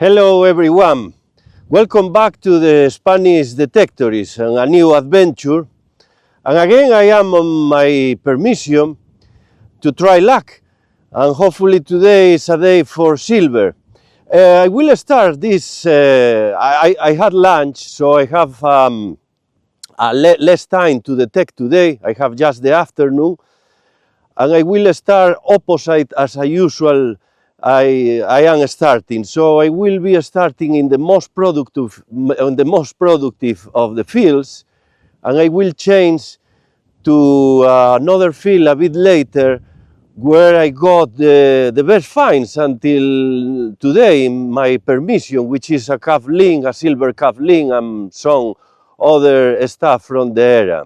Hello everyone, welcome back to the Spanish Detectorist and a new adventure. And again I am on my permission to try luck, and hopefully today is a day for silver. I will start this, I had lunch, so I have less time to detect today. I have just the afternoon, and I will start opposite as usual. I am starting, so I will be starting in the most productive of the fields, and I will change to another field a bit later, where I got the best finds until today in my permission, which is a calf-link, a silver calf-link, and some other stuff from the area.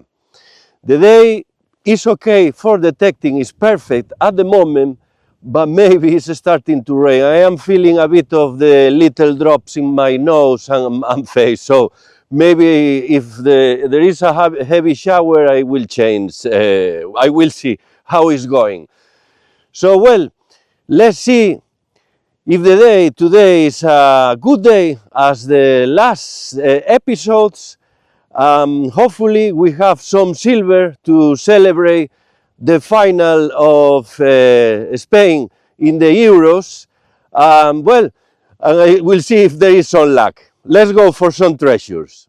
The day is okay for detecting, is perfect at the moment, but maybe it's starting to rain. I am feeling a bit of the little drops in my nose and face, so maybe if there is a heavy shower, I will change. I will see how it's going. So, well, let's see if the day today is a good day as the last episodes. Hopefully we have some silver to celebrate the final of Spain in the Euros. Well, and we'll see if there is some luck. Let's go for some treasures.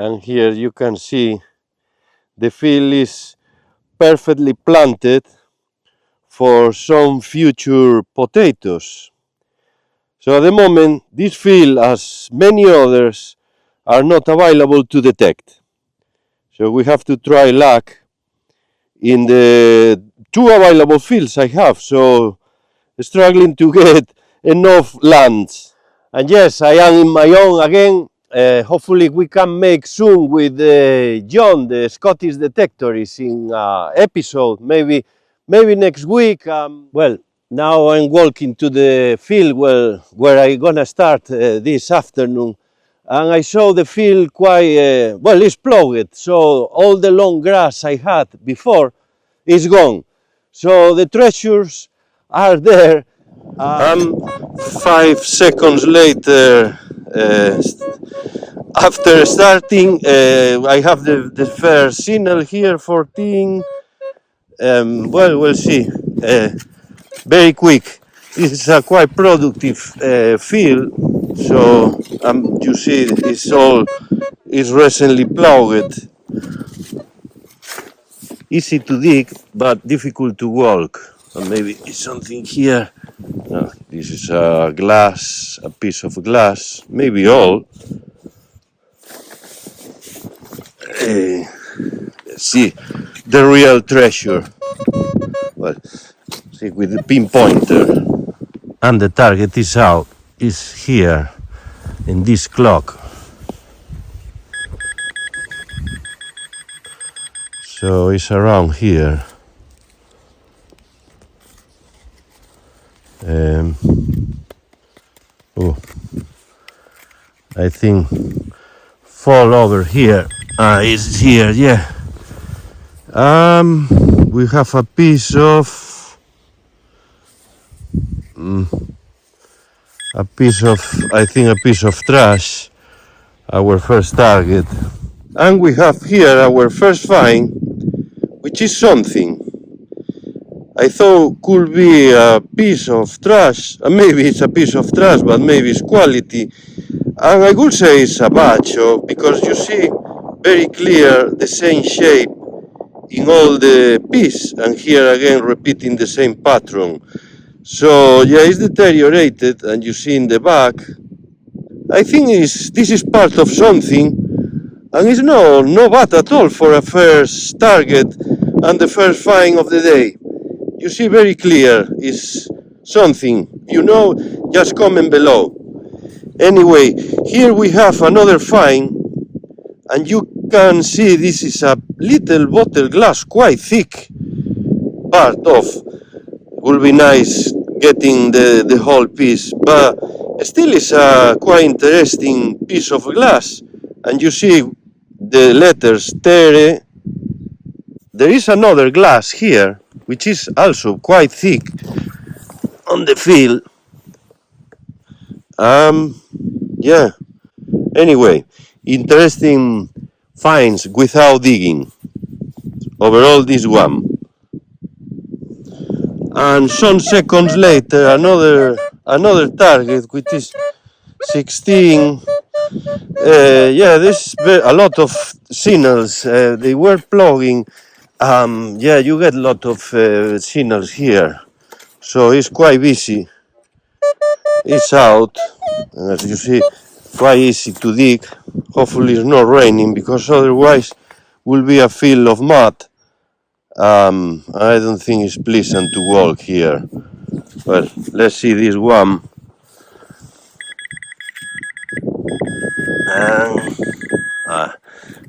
And here you can see the field is perfectly planted for some future potatoes. So at the moment, this field, as many others, are not available to detect. So we have to try luck in the two available fields I have, so struggling to get enough lands. And yes, I am in my own again. Hopefully we can make soon with John, the Scottish Detectorist, in episode, maybe next week. Well, now I'm walking to the field where I'm gonna start this afternoon, and I saw the field quite, well, it's ploughed, so all the long grass I had before is gone. So the treasures are there. 5 seconds later, after starting, I have the first signal here, 14. Well, we'll see. Very quick. This is a quite productive field, so you see it's all is recently ploughed. Easy to dig, but difficult to walk. And maybe it's something here. No, this is a glass, a piece of glass, maybe all. Let's see the real treasure. Well, see with the pinpointer. And the target is out, is here in this clock. So it's around here. Oh, I think fall over here. It's here, yeah. We have a piece of I think a piece of trash, our first target. And we have here our first find, which is something I thought could be a piece of trash, and maybe it's a piece of trash, but maybe it's quality. And I would say it's a batch, because you see very clear the same shape in all the piece, and here again repeating the same pattern. So yeah, it's deteriorated, and you see in the back. I think this is part of something, and it's no bad at all for a first target and the first find of the day. You see very clear, is something, you know, just comment below. Anyway, here we have another find, and you can see this is a little bottle glass, quite thick part of. Will be nice getting the whole piece, but still is a quite interesting piece of glass. And you see the letters Tere. There is another glass here, which is also quite thick on the feel. Yeah. Anyway, interesting finds without digging. Overall, this one. And some seconds later, another target, which is 16. Yeah, there's a lot of signals. They were plugging. Yeah, you get a lot of signals here, so it's quite busy. It's out, and as you see, quite easy to dig. Hopefully it's not raining, because otherwise will be a field of mud. I don't think it's pleasant to walk here. Well, let's see this one. And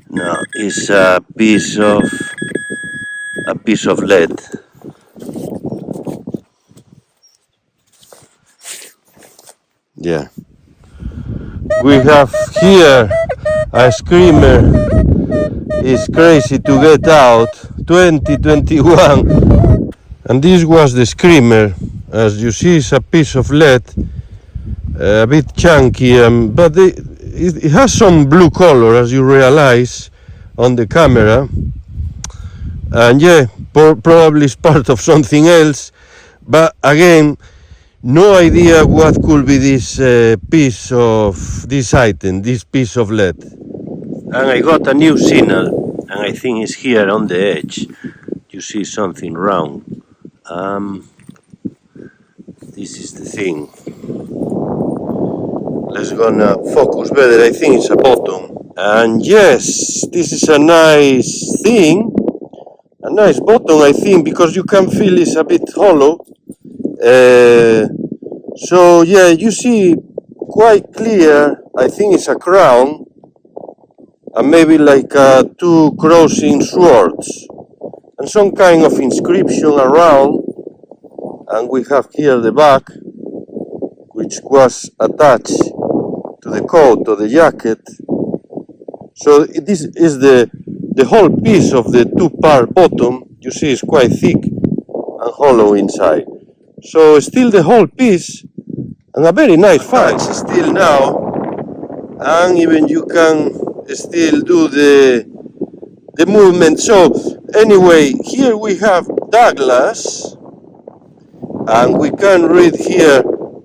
no, it's a piece of lead. Yeah. We have here a screamer. It's crazy to get out. 2021. And this was the screamer. As you see, it's a piece of lead. A bit chunky, but it has some blue color, as you realize on the camera. And yeah, probably it's part of something else. But again, no idea what could be this piece of this item, this piece of lead. And I got a new signal, and I think it's here on the edge. You see something round. This is the thing. Let's gonna focus better. I think it's a bottom. And yes, this is a nice thing. A nice bottom, I think, because you can feel it's a bit hollow. So yeah, you see quite clear. I think it's a crown, and maybe like two crossing swords, and some kind of inscription around. And we have here the back, which was attached to the coat or the jacket. So this is the whole piece of the two-part bottom. You see it's quite thick and hollow inside. So still the whole piece, and a very nice find still now. And even you can still do the movement. So anyway, here we have Douglas, and we can read here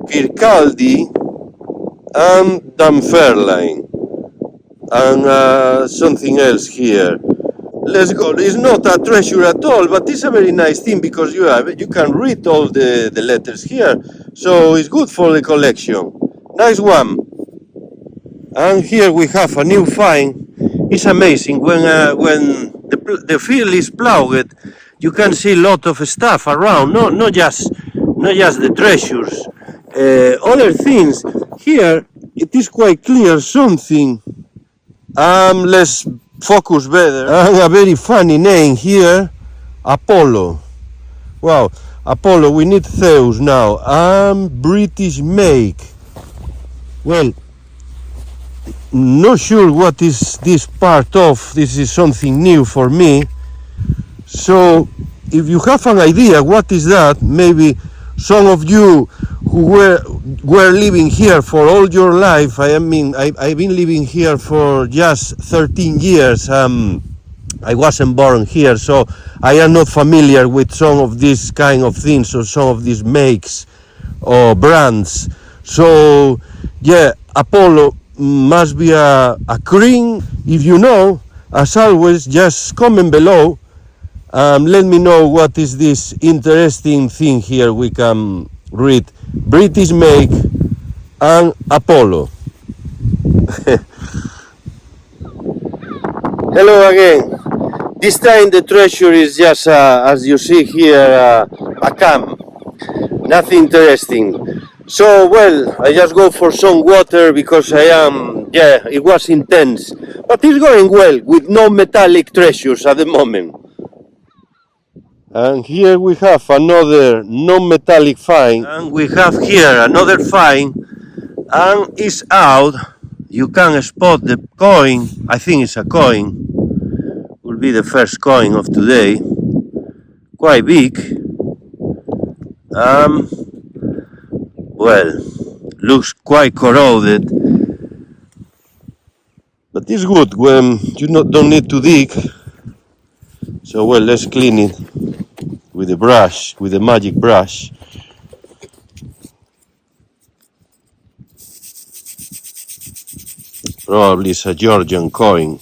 Kirkcaldy and Dunfermline, and something else here. Let's go. It's not a treasure at all, but it's a very nice thing, because you can read all the letters here, so it's good for the collection. Nice one. And here we have a new find. It's amazing when the field is ploughed. You can see a lot of stuff around. Not just the treasures. Other things here. It is quite clear something. Let's focus better. And a very funny name here, Apollo. Wow, Apollo. We need Zeus now. British make. Well, not sure what is this part of. This is something new for me. So if you have an idea what is that, maybe some of you who were living here for all your life. I've been living here for just 13 years. I wasn't born here, so I am not familiar with some of these kind of things, or some of these makes or brands. So yeah, Apollo must be a cream. If you know, as always, just comment below. Let me know what is this interesting thing here we can read. British make and Apollo. Hello again. This time the treasure is just, as you see here, a cam. Nothing interesting. So, well, I just go for some water because it was intense. But it's going well with no metallic treasures at the moment. And here we have another non-metallic find. And we have here another find. And it's out. You can spot the coin. I think it's a coin. Will be the first coin of today. Quite big. Well, looks quite corroded. But it's good when you don't need to dig. So, well, let's clean it with a brush, with a magic brush. Probably it's a Georgian coin.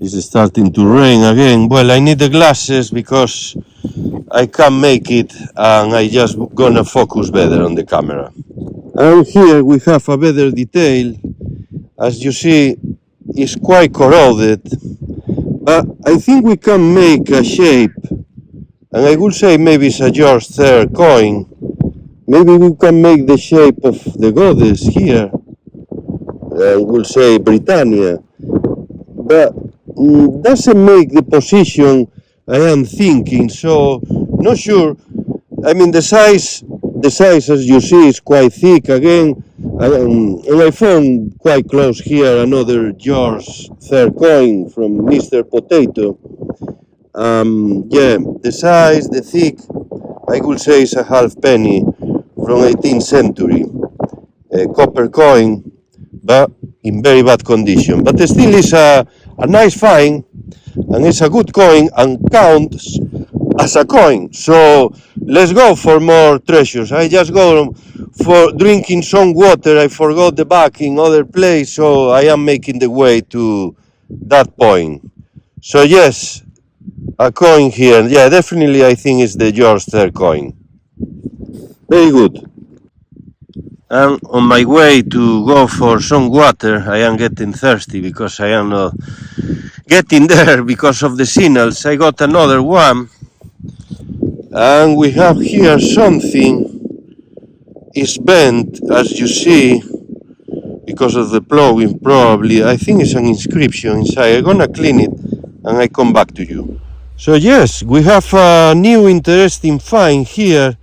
It's starting to rain again. Well, I need the glasses because I can't make it and I just gonna focus better on the camera. And here we have a better detail. As you see, it's quite corroded, but I think we can make a shape, and I would say maybe it's a George III coin. Maybe we can make the shape of the goddess here. I will say Britannia, but doesn't make the position I am thinking, so not sure. I mean, the size as you see is quite thick again, and I found quite close here another George III coin from Mr. Potato. The size, the thick, I would say is a half penny from 18th century, a copper coin, but in very bad condition. But still is a nice find, and it's a good coin and counts as a coin. So let's go for more treasures. I just go for drinking some water. I forgot the bag in other place, so I am making the way to that point. So yes, a coin here. Yeah, definitely I think it's the George III coin. Very good. And on my way to go for some water, I am getting thirsty because I am not getting there because of the signals. I got another one, and we have here something. It's bent, as you see, because of the ploughing probably. I think it's an inscription inside. I'm gonna clean it and I come back to you. So yes, we have a new interesting find here.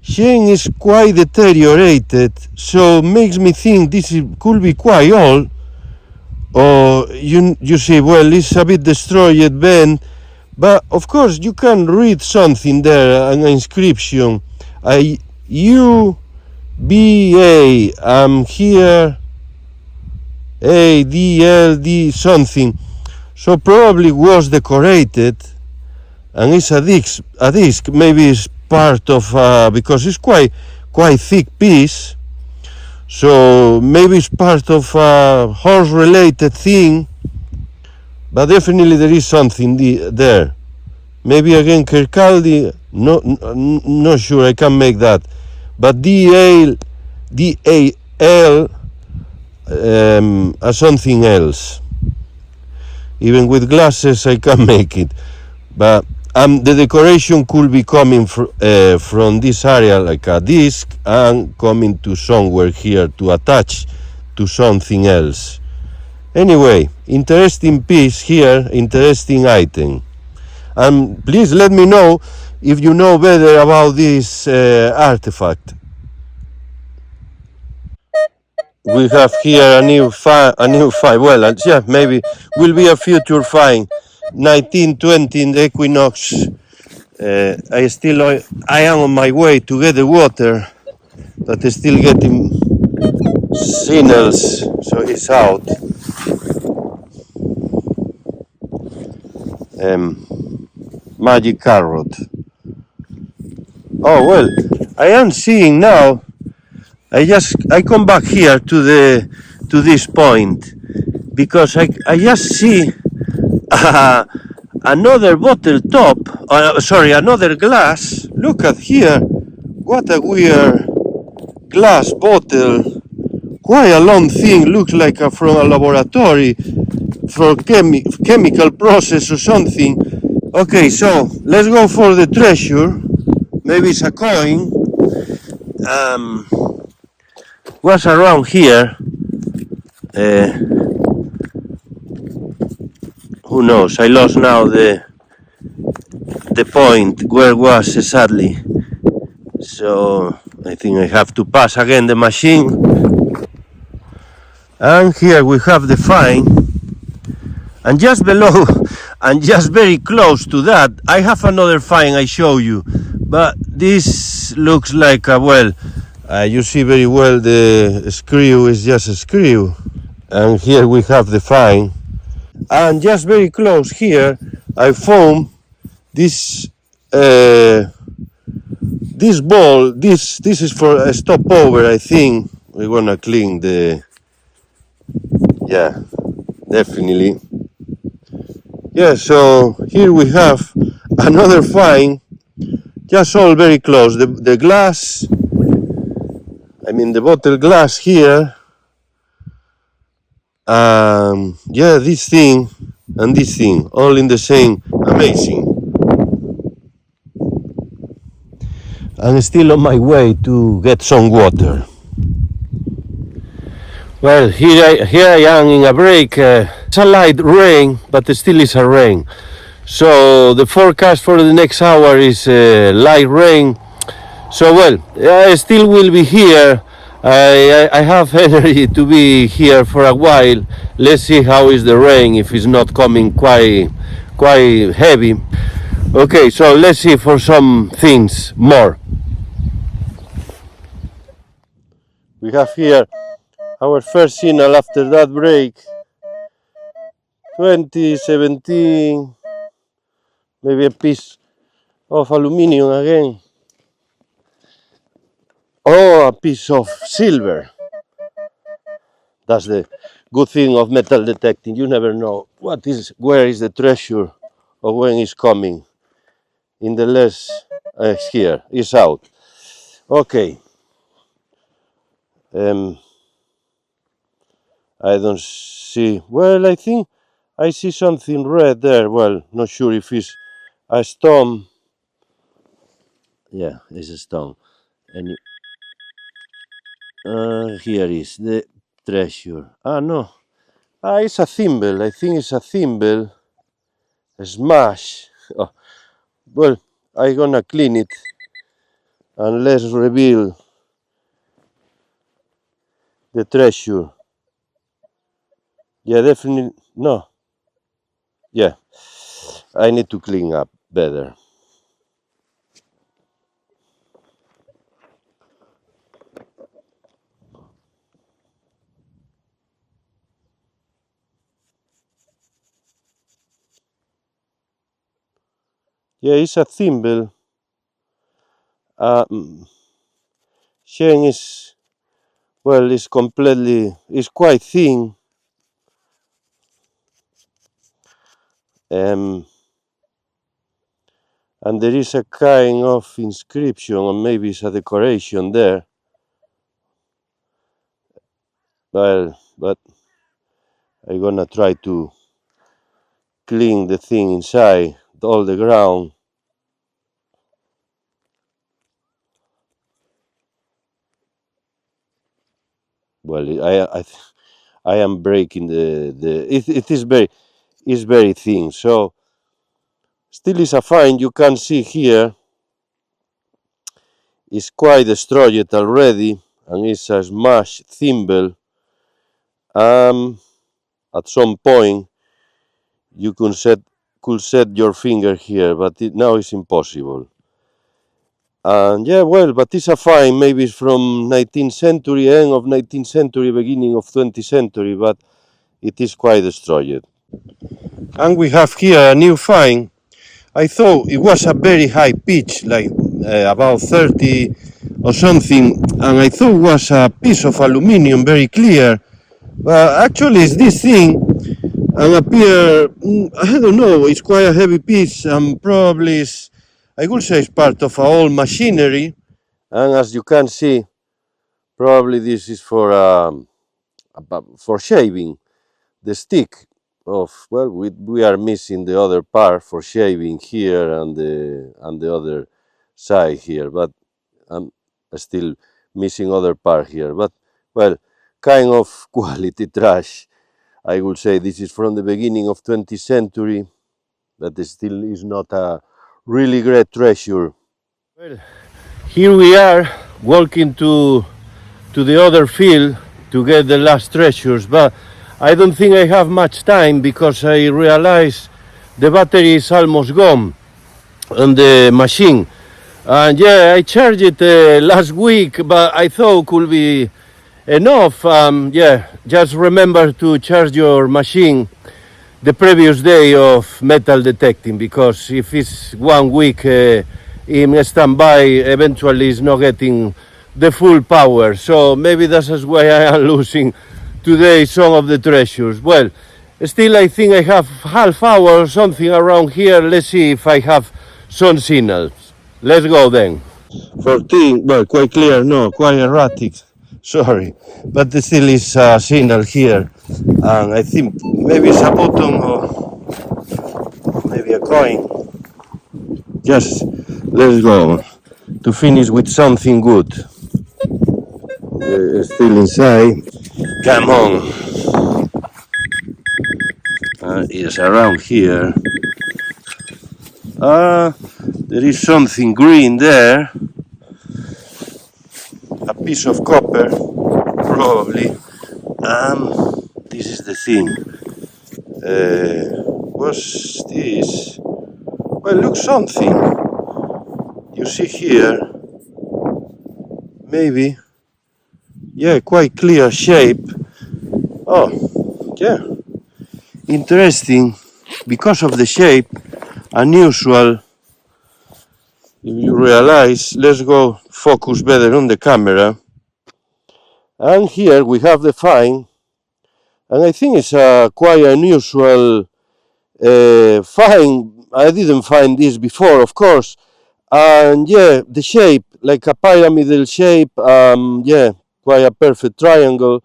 Chain is quite deteriorated, so makes me think this could be quite old. Or you see, well, it's a bit destroyed, bent, but of course you can read something there, an inscription. UBA, I'm here, ADLD something. So probably was decorated, and it's a disc. Maybe it's part of because it's quite thick piece. So maybe it's part of a horse-related thing, but definitely there is something there. Maybe again Kirkcaldy, not sure, I can make that. But DAL, something else. Even with glasses I can make it. But the decoration could be coming from this area like a disc and coming to somewhere here to attach to something else. Anyway, interesting piece here, interesting item. And please let me know if you know better about this artifact. We have here a new find. Well, yeah, maybe will be a future find. 1920 in the Equinox. I am on my way to get the water, but still getting signals, so it's out. Magic carrot. Oh well, I am seeing now. I come back here to this point because I just see another bottle top. Another glass. Look at here. What a weird glass bottle quite a long thing, looks like from a laboratory for chemical process or something. Okay, so let's go for the treasure. Maybe it's a coin. What's around here? Who knows? I lost now the point where was exactly. So I think I have to pass again the machine. And here we have the find. And just below, and just very close to that, I have another find I show you. But this looks like a, well, you see very well the screw is just a screw. And here we have the find. And just very close here, I found this this ball. This is for a stopover, I think. We're gonna clean the, yeah, definitely. Yeah, so here we have another find, just all very close. The glass, I mean the bottle glass here. Yeah, this thing and this thing, all in the same. Amazing. I'm still on my way to get some water. Well, here I am in a break. It's a light rain, but it still is a rain. So the forecast for the next hour is light rain. So well, I still will be here. I have energy to be here for a while. Let's see how is the rain, if it's not coming quite heavy. Okay, so let's see for some things more. We have here our first signal after that break. 2017, maybe a piece of aluminum again. Oh, a piece of silver. That's the good thing of metal detecting. You never know where is the treasure or when it's coming. In the less, it's here, it's out. Okay. I don't see. Well, I think I see something red there. Well, not sure if it's a stone. Yeah, it's a stone. And here is the treasure. Ah, no. Ah, it's a thimble. I think it's a thimble. A smash. Oh, well, I'm gonna clean it and let's reveal the treasure. Yeah, definitely. No. Yeah, I need to clean up better. Yeah, it's a thimble. Chain is, well, it's quite thin. And there is a kind of inscription, or maybe it's a decoration there. Well, but I'm gonna try to clean the thing inside, all the ground. Well, I am breaking it is very thin, so still is a find. You can see here it's quite destroyed already, and it's a smashed thimble. At some point you could set your finger here, but now it's impossible. And yeah, well, but it's a find. Maybe it's from 19th century, end of 19th century, beginning of 20th century, but it is quite destroyed. And we have here a new find. I thought it was a very high pitch, like about 30 or something, and I thought it was a piece of aluminum, very clear. But actually, it's this thing, and appear, I don't know, it's quite a heavy piece, and probably is, I would say it's part of a old machinery. And as you can see, probably this is for for shaving the stick of, well, we are missing the other part for shaving here and the other side here, but I'm still missing other part here. But well, kind of quality trash. I would say this is from the beginning of 20th century, but it still is not a really great treasure. Well, here we are walking to the other field to get the last treasures, but I don't think I have much time because I realize the battery is almost gone on the machine. And yeah, I charged it last week, but I thought could be enough. Yeah, just remember to charge your machine the previous day of metal detecting, because if it's 1 week in standby, eventually it's not getting the full power. So maybe that's why I am losing today some of the treasures. Well, still I think I have half hour or something around here. Let's see if I have some signals. Let's go then. 14, well, quite clear, no, quite erratic. Sorry, but there still is a signal here, and I think maybe it's a button or maybe a coin. Just let's go to finish with something good. Still inside. Come on. It's around here. There is something green there. A piece of copper, probably. This is the thing. What's this? Well, look, something. You see here, maybe. Yeah, quite clear shape. Oh, yeah. Interesting. Because of the shape, unusual. If you realize, let's go focus better on the camera. And here we have the find. And I think it's a quite unusual find. I didn't find this before, of course. And yeah, the shape, like a pyramidal shape, yeah, quite a perfect triangle.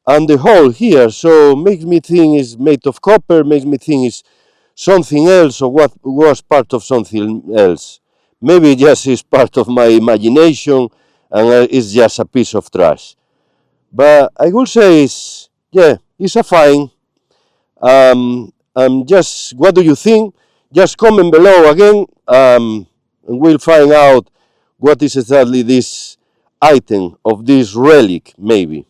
And the hole here, so makes me think it's made of copper, makes me think it's something else, or what was part of something else. Maybe just is part of my imagination and it's just a piece of trash. But I would say it's, yeah, it's a find. Just what do you think? Just comment below again, and we'll find out what is exactly this item of this relic, maybe.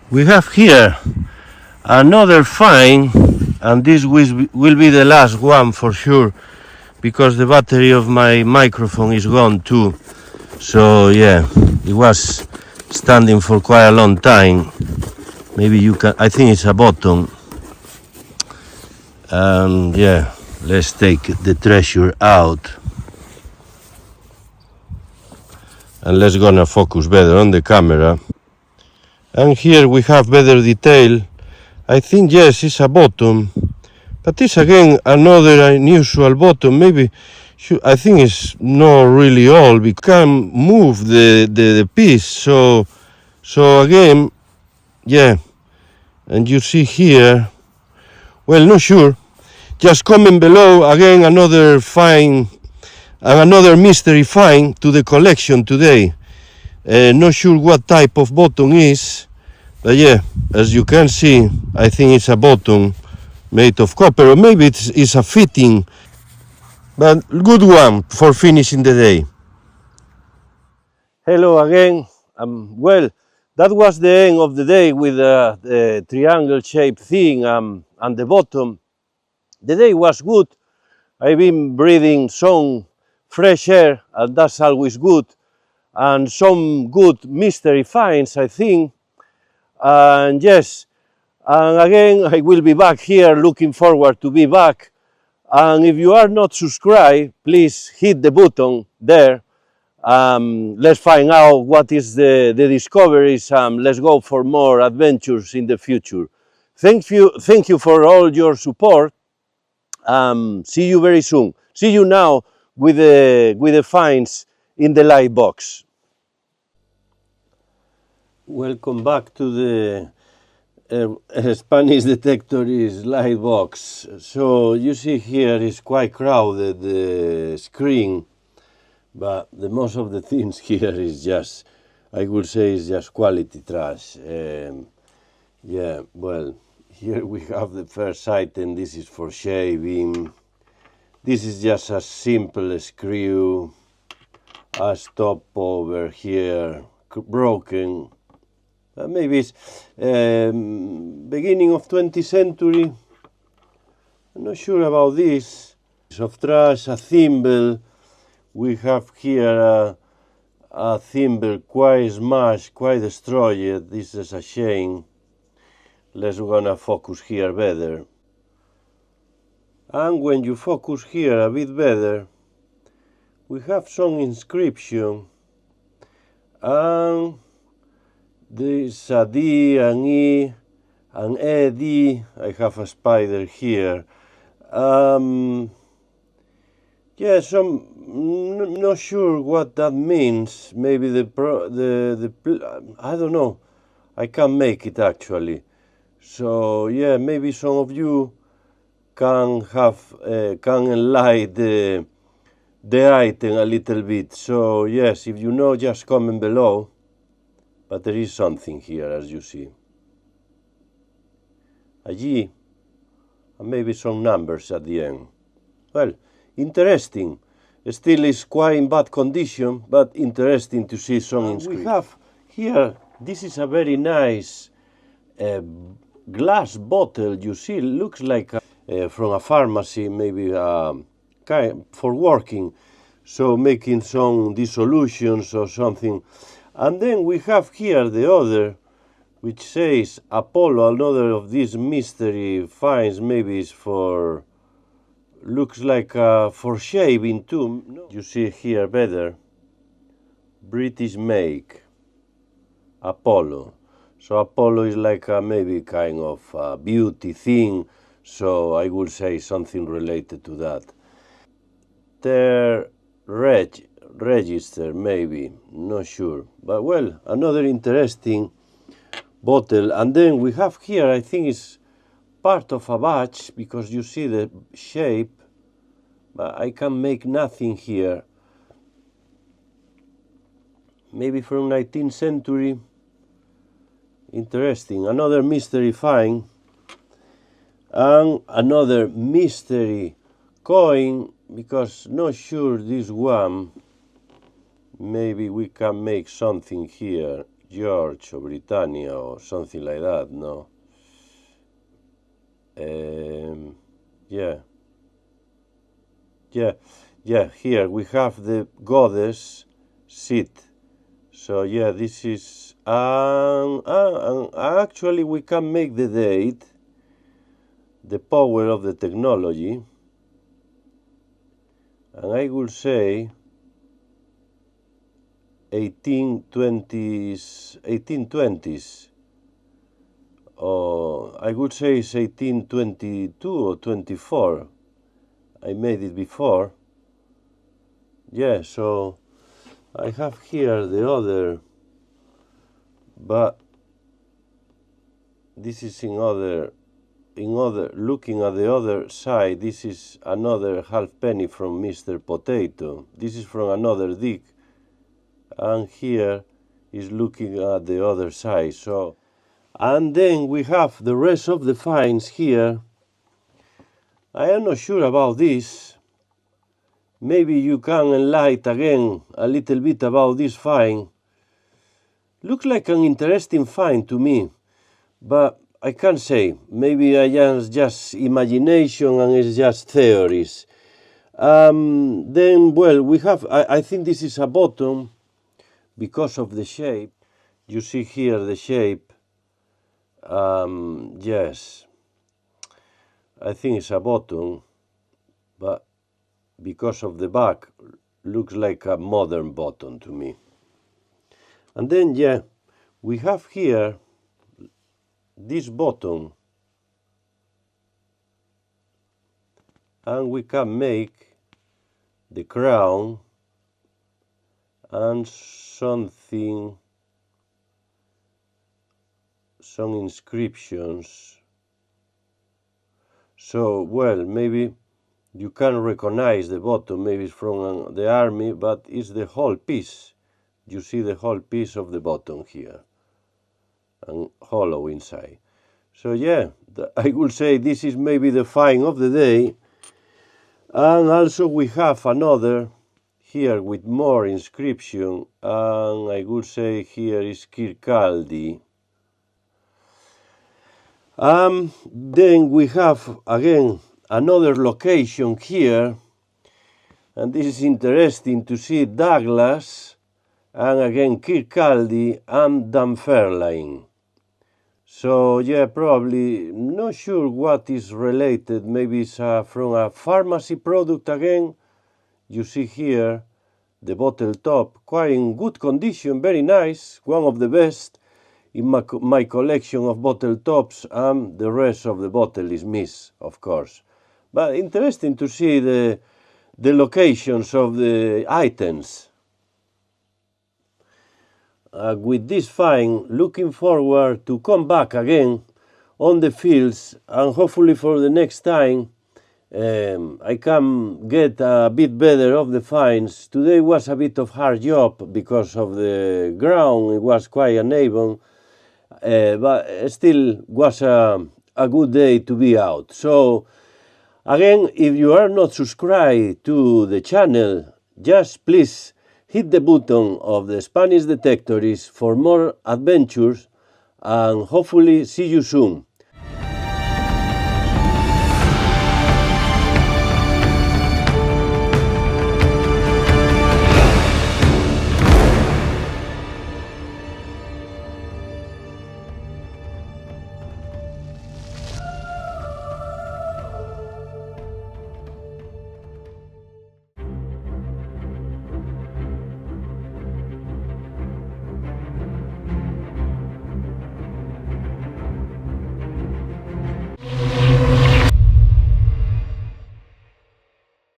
We have here another find, and this will be the last one for sure, because the battery of my microphone is gone too. So yeah, it was standing for quite a long time. Maybe you can, I think it's a button. And yeah, let's take the treasure out. And let's gonna focus better on the camera. And here we have better detail. I think yes, it's a bottom, but it's again another unusual bottom. Maybe I think it's not really all. We can move the piece. So again, yeah. And you see here. Well, not sure. Just comment below again another find and another mystery find to the collection today. Not sure what type of bottom is. But yeah, as you can see, I think it's a bottom made of copper, or maybe it's a fitting, but good one for finishing the day. Hello again. Well, that was the end of the day with the triangle shaped thing and the bottom. The day was good. I've been breathing some fresh air, and that's always good, and some good mystery finds, I think. And yes, and again, I will be back here, looking forward to be back. And if you are not subscribed, please hit the button there. Let's find out what is the discoveries. Let's go for more adventures in the future. Thank you for all your support. See you very soon. See you now with the finds in the light box. Welcome back to the Spanish Detectorist light box. So you see here is quite crowded, the screen, but the most of the things here is just, I would say, is just quality trash. Yeah, well, here we have the first item. This is for shaving. This is just a simple screw, a stop over here, broken. Maybe it's beginning of 20th century. I'm not sure about this. Of trash, a thimble. We have here a thimble quite smashed, quite destroyed. This is a shame. Let's gonna focus here better. And when you focus here a bit better, we have some inscription. And this a D, an E, an E-D. I have a spider here. Yeah, not sure what that means. Maybe I don't know. I can't make it actually. So yeah, maybe some of you can enlighten the item a little bit. So yes, if you know, just comment below. But there is something here, as you see. A G, and maybe some numbers at the end. Well, interesting. Still is quite in bad condition, but interesting to see some inscription. We have here, this is a very nice glass bottle. You see, looks like from a pharmacy, maybe for working. So making some dissolutions or something. And then we have here the other, which says Apollo, another of these mystery finds, maybe is for, looks like for shaving too. No. You see here better, British make, Apollo. So Apollo is like maybe kind of a beauty thing, so I would say something related to that. Their register, maybe, not sure. But well, another interesting bottle. And then we have here, I think it's part of a badge, because you see the shape, but I can make nothing here. Maybe from 19th century. Interesting. Another mystery find. And another mystery coin, because not sure this one. Maybe we can make something here. George or Britannia or something like that, no? Yeah, here we have the goddess seat. So yeah, this is, actually we can make the date, the power of the technology, and I will say 1820s, or I would say it's 1822 or 24. I made it before. Yeah, so I have here the other, but this is in other, looking at the other side, this is another halfpenny from Mr. Potato. This is from another dig, and here is looking at the other side. So, and then we have the rest of the finds here. I am not sure about this. Maybe you can enlighten again a little bit about this find. Looks like an interesting find to me, but I can't say. Maybe I just imagination and it's just theories. Then, well, we have, I think this is a bottom because of the shape. You see here the shape. Yes, I think it's a bottom, but because of the back, looks like a modern bottom to me. And then, yeah, we have here this bottom, and we can make the crown and something some inscriptions. So, well, maybe you can recognize the bottom, maybe it's from the army, but it's the whole piece. You see the whole piece of the bottom here, and hollow inside. So yeah, I would say this is maybe the find of the day. And also we have another here with more inscription, and I would say here is Kirkcaldy. Then we have again another location here, and this is interesting to see Douglas, and again Kirkcaldy and Dunfermline. So yeah, probably not sure what is related. Maybe it's from a pharmacy product again. You see here the bottle top, quite in good condition, very nice, one of the best in my collection of bottle tops, and the rest of the bottle is missed, of course. But interesting to see the locations of the items. With this find, looking forward to come back again on the fields, and hopefully for the next time I can get a bit better of the finds. Today was a bit of hard job because of the ground, it was quite uneven, but still was a good day to be out. So again, if you are not subscribed to the channel, just please hit the button of the Spanish Detectorist for more adventures, and hopefully see you soon.